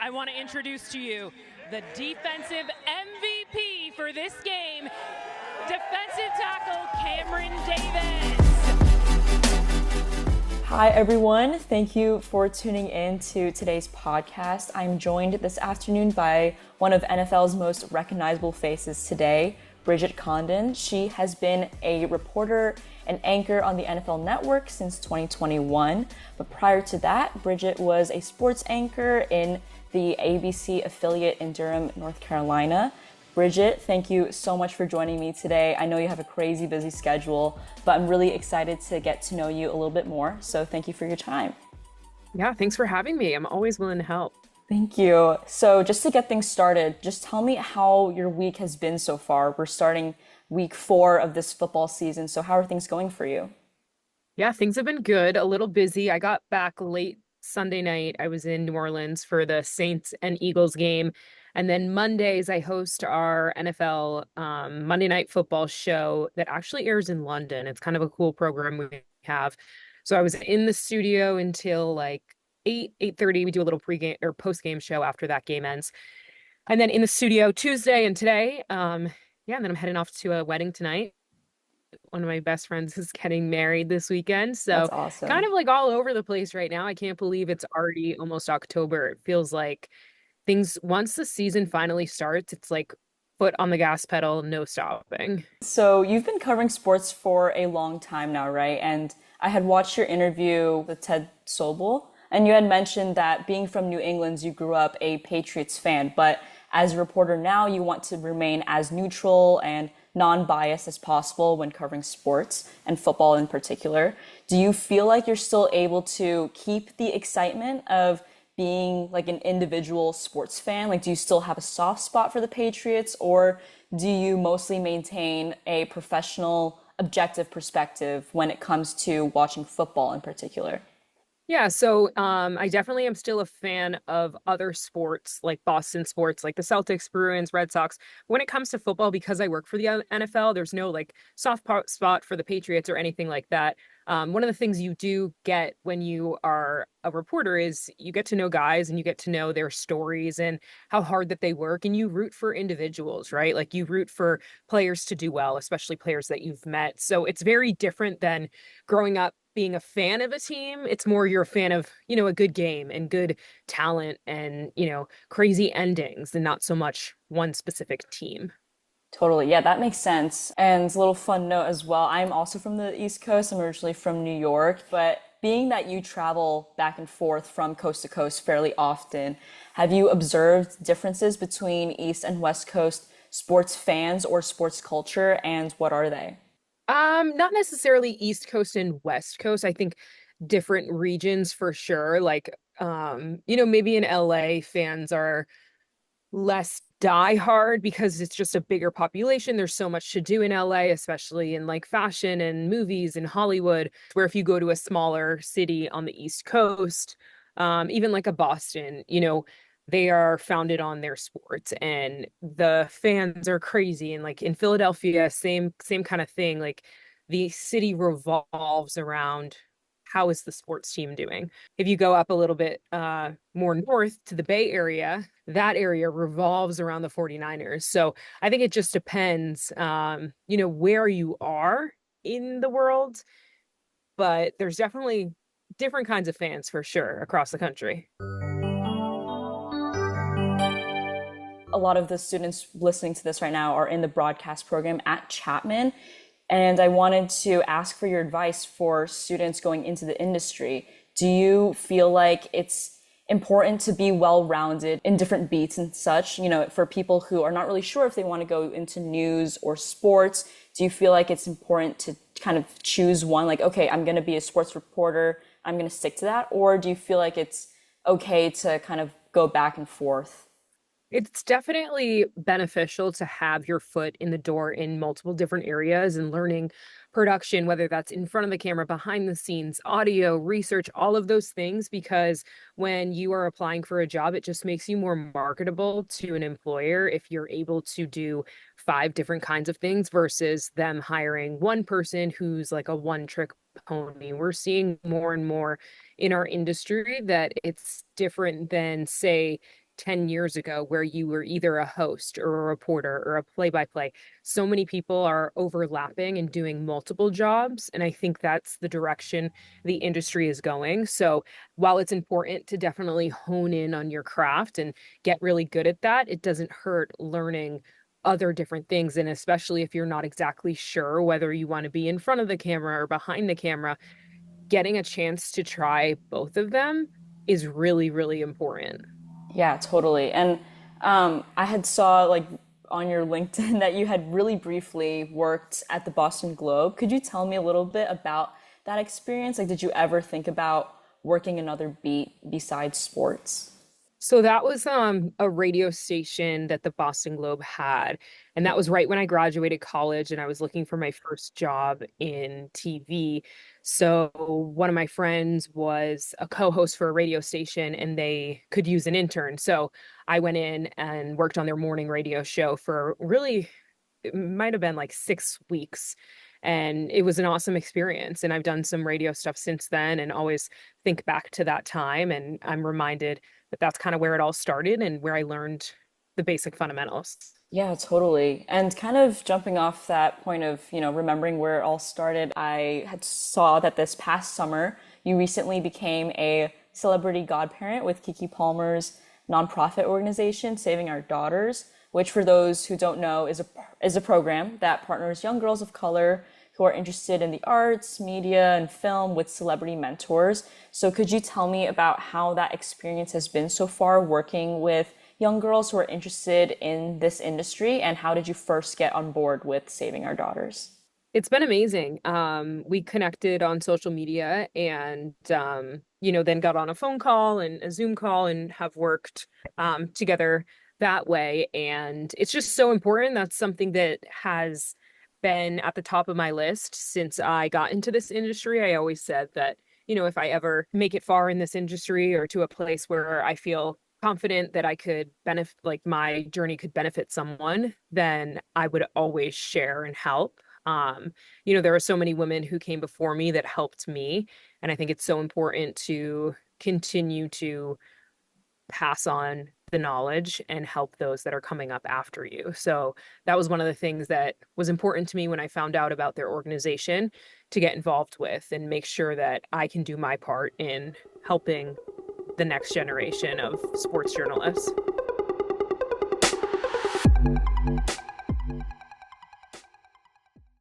I want to introduce to you the defensive MVP for this game, defensive tackle Cameron Davis. Hi, everyone. Thank you for tuning in to today's podcast. I'm joined this afternoon by one of NFL's most recognizable faces today, Bridget Condon. She has been a reporter and anchor on the NFL Network since 2021. But prior to that, Bridget was a sports anchor in the ABC affiliate in Durham, North Carolina. Bridget, thank you so much for joining me today. I know you have a crazy busy schedule, but I'm really excited to get to know you a little bit more. So thank you for your time. Yeah, thanks for having me. I'm always willing to help. Thank you. So just to get things started, just tell me how your week has been so far. We're starting week 4 of this football season. So how are things going for you? Yeah, things have been good, a little busy. I got back late Sunday night. I was in New Orleans for the Saints and Eagles game. And then Mondays, I host our NFL Monday Night Football show that actually airs in London. It's kind of a cool program we have. So I was in the studio until like 8:30. We do a little pregame or postgame show after that game ends. And then in the studio Tuesday and today. Yeah, and then I'm heading off to a wedding tonight. One of my best friends is getting married this weekend. So That's awesome. kind of like all over the place right now. I can't believe it's already almost October. It feels like things, once the season finally starts, it's like foot on the gas pedal, no stopping. So you've been covering sports for a long time now, right? And I had watched your interview with Ted Sobel, and you had mentioned that being from New England, you grew up a Patriots fan, but as a reporter now, you want to remain as neutral and non-biased as possible when covering sports and football in particular. Do you feel like you're still able to keep the excitement of being like an individual sports fan? Like, do you still have a soft spot for the Patriots, or do you mostly maintain a professional, objective perspective when it comes to watching football in particular? Yeah, so I definitely am still a fan of other sports like Boston sports, like the Celtics, Bruins, Red Sox. When it comes to football, because I work for the NFL, there's no like spot for the Patriots or anything like that. One of the things you do get when you are a reporter is you get to know guys and you get to know their stories and how hard that they work, and you root for individuals, right? Like you root for players to do well, especially players that you've met. So it's very different than growing up being a fan of a team. It's more you're a fan of, a good game and good talent and, crazy endings, and not so much one specific team. Totally. Yeah, that makes sense. And a little fun note as well. I'm also from the East Coast. I'm originally from New York, but being that you travel back and forth from coast to coast fairly often, have you observed differences between East and West Coast sports fans or sports culture, and what are they? Not necessarily East Coast and West Coast. I think different regions for sure. Like, maybe in LA, fans are less diehard because it's just a bigger population. There's so much to do in LA, especially in like fashion and movies in Hollywood, where if you go to a smaller city on the East Coast, even like a Boston, they are founded on their sports and the fans are crazy. And like in Philadelphia, same kind of thing. Like the city revolves around how is the sports team doing. If you go up a little bit more north to the Bay Area, that area revolves around the 49ers. So I think it just depends, where you are in the world, but there's definitely different kinds of fans for sure across the country. A lot of the students listening to this right now are in the broadcast program at Chapman. And I wanted to ask for your advice for students going into the industry. Do you feel like it's important to be well-rounded in different beats and such? For people who are not really sure if they want to go into news or sports, do you feel like it's important to kind of choose one, like, okay, I'm going to be a sports reporter, I'm going to stick to that? Or do you feel like it's okay to kind of go back and forth? It's definitely beneficial to have your foot in the door in multiple different areas and learning production, whether that's in front of the camera, behind the scenes, audio, research, all of those things, because when you are applying for a job, it just makes you more marketable to an employer if you're able to do 5 different kinds of things versus them hiring one person who's like a one-trick pony. We're seeing more and more in our industry that it's different than, say, 10 years ago where you were either a host or a reporter or a play-by-play. So many people are overlapping and doing multiple jobs, and I think that's the direction the industry is going. So while it's important to definitely hone in on your craft and get really good at that, it doesn't hurt learning other different things. And especially if you're not exactly sure whether you want to be in front of the camera or behind the camera, getting a chance to try both of them is really, really important. Yeah, totally. And I had saw like on your LinkedIn that you had really briefly worked at the Boston Globe. Could you tell me a little bit about that experience? Like, did you ever think about working another beat besides sports? So that was a radio station that the Boston Globe had. And that was right when I graduated college and I was looking for my first job in TV. So one of my friends was a co-host for a radio station and they could use an intern. So I went in and worked on their morning radio show for really, it might have been like 6 weeks. And it was an awesome experience. And I've done some radio stuff since then and always think back to that time. And I'm reminded that that's kind of where it all started and where I learned the basic fundamentals. Yeah, totally. And kind of jumping off that point of, remembering where it all started, I had saw that this past summer you recently became a celebrity godparent with Kiki Palmer's nonprofit organization, Saving Our Daughters, which for those who don't know is a program that partners young girls of color who are interested in the arts, media, and film with celebrity mentors. So could you tell me about how that experience has been so far working with young girls who are interested in this industry, and how did you first get on board with Saving Our Daughters? It's been amazing. We connected on social media and, then got on a phone call and a Zoom call and have worked together that way. And it's just so important. That's something that has been at the top of my list since I got into this industry. I always said that, if I ever make it far in this industry or to a place where I feel confident that I could benefit, like my journey could benefit someone, then I would always share and help. There are so many women who came before me that helped me. And I think it's so important to continue to pass on the knowledge and help those that are coming up after you. So that was one of the things that was important to me when I found out about their organization to get involved with and make sure that I can do my part in helping the next generation of sports journalists.